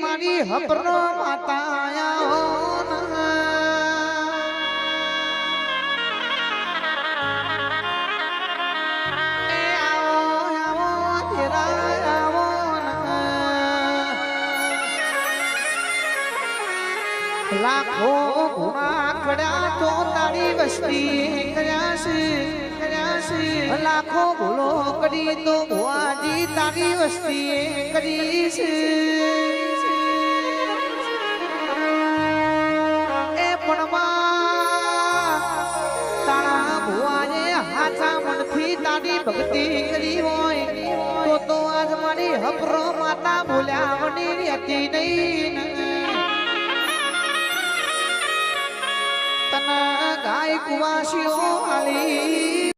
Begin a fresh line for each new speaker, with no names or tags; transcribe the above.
મારી હપરો માતા લાખો ગુણા કડ્યા તો તારી વસ્તી કર્યા છે લાખો ભૂલો કરી તો ભુવાજી તારી વસ્તી કરી છે એ પણ તારા ભુવાને હાથા મનથી તારી ભક્તિ કરી હોય તો આજ મારી હપરો માતા બોલ્યા વની હતી નહીં ગાય કુવાસીઓ આલી